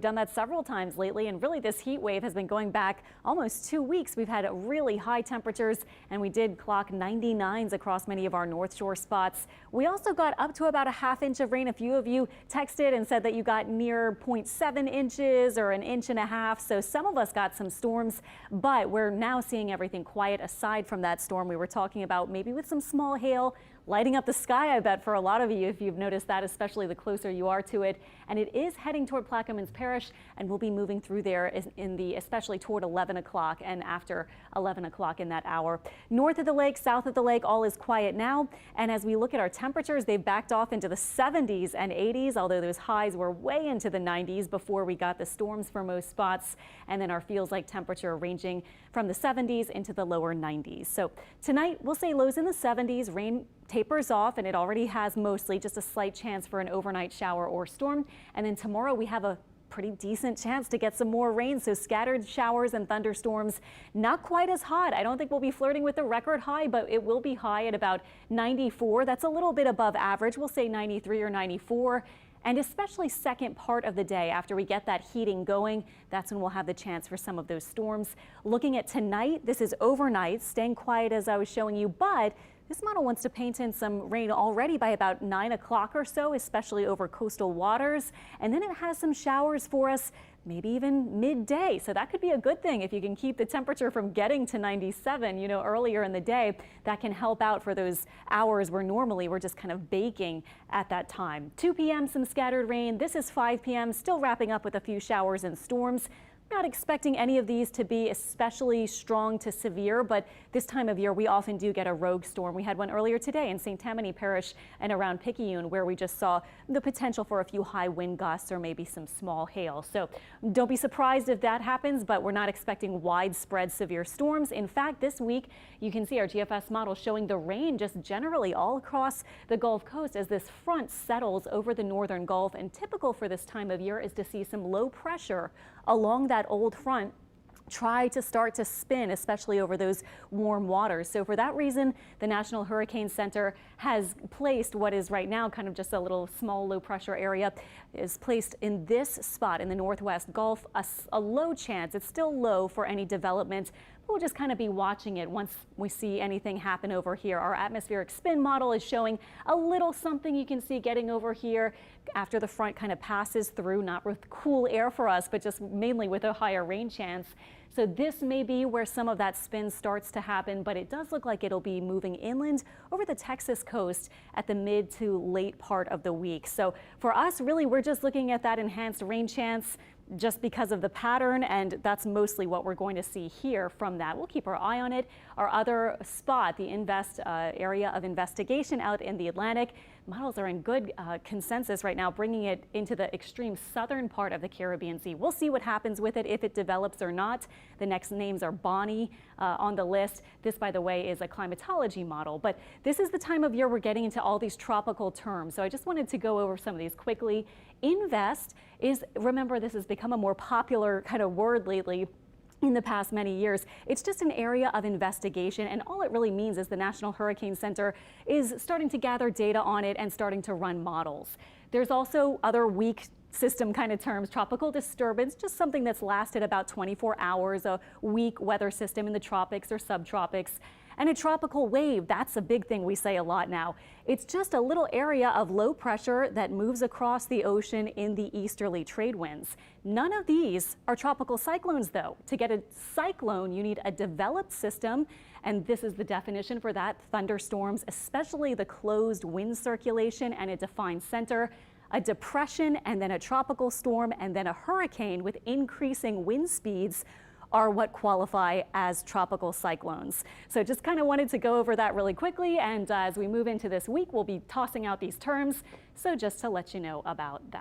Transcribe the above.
Done that several times lately, and really this heat wave has been going back almost 2 weeks. We've had really high temperatures, and we did clock 99s across many of our North Shore spots. We also got up to about a ½ inch of rain. A few of you texted and said that you got near 0.7 inches or an inch and a half. So some of us got some storms, but we're now seeing everything quiet aside from that storm we were talking about, maybe with some small hail lighting up the sky, I bet, for a lot of you, if you've noticed that, especially the closer you are to it. And it is heading toward Plaquemines Parish, and we'll be moving through there especially toward 11 o'clock and after 11 o'clock in that hour. North of the lake, south of the lake, all is quiet now. And as we look at our temperatures, they've backed off into the 70s and 80s, although those highs were way into the 90s before we got the storms for most spots. And then our feels like temperature ranging from the 70s into the lower 90s. So tonight we'll say lows in the 70s, rain tapers off, and it already has mostly just a slight chance for an overnight shower or storm. And then tomorrow we have a pretty decent chance to get some more rain, so scattered showers and thunderstorms. Not quite as hot. I don't think we'll be flirting with the record high, but it will be high at about 94. That's a little bit above average. We'll say 93 or 94. And especially second part of the day, after we get that heating going, that's when we'll have the chance for some of those storms. Looking at tonight, this is overnight, staying quiet as I was showing you, but this model wants to paint in some rain already by about 9 o'clock or so, especially over coastal waters. And then it has some showers for us, maybe even midday. So that could be a good thing if you can keep the temperature from getting to 97, earlier in the day. That can help out for those hours where normally we're just kind of baking at that time. 2 p.m., some scattered rain. This is 5 p.m., still wrapping up with a few showers and storms. Not expecting any of these to be especially strong to severe, but this time of year we often do get a rogue storm. We had one earlier today in St. Tammany Parish and around Picayune, where we just saw the potential for a few high wind gusts or maybe some small hail. So don't be surprised if that happens, but we're not expecting widespread severe storms. In fact, this week you can see our GFS model showing the rain just generally all across the Gulf Coast as this front settles over the northern Gulf. And typical for this time of year is to see some low pressure along that old front try to start to spin, especially over those warm waters. So for that reason, the National Hurricane Center has placed what is right now kind of just a little small low pressure area is placed in this spot in the northwest Gulf, a low chance. It's still low for any development. We'll just kind of be watching it once we see anything happen over here. Our atmospheric spin model is showing a little something you can see getting over here after the front kind of passes through, not with cool air for us, but just mainly with a higher rain chance. So this may be where some of that spin starts to happen, but it does look like it'll be moving inland over the Texas coast at the mid to late part of the week. So for us, really, we're just looking at that enhanced rain chance just because of the pattern, and that's mostly what we're going to see here from that. We'll keep our eye on it. Our other spot, the area of investigation out in the Atlantic, models are in good consensus right now, bringing it into the extreme southern part of the Caribbean Sea. We'll see what happens with it, if it develops or not. The next names are Bonnie on the list. This, by the way, is a climatology model, but this is the time of year we're getting into all these tropical terms. So I just wanted to go over some of these quickly. Invest is, remember, this has become a more popular kind of word lately. In the past many years, it's just an area of investigation, and all it really means is the National Hurricane Center is starting to gather data on it and starting to run models. There's also other weak system kind of terms, tropical disturbance, just something that's lasted about 24 hours, a weak weather system in the tropics or subtropics. And a tropical wave, that's a big thing we say a lot now. It's just a little area of low pressure that moves across the ocean in the easterly trade winds. None of these are tropical cyclones, though. To get a cyclone, you need a developed system, and this is the definition for that: thunderstorms, especially the closed wind circulation and a defined center, a depression, and then a tropical storm, and then a hurricane with increasing wind speeds are what qualify as tropical cyclones. So just kind of wanted to go over that really quickly, and as we move into this week, we'll be tossing out these terms, so just to let you know about that.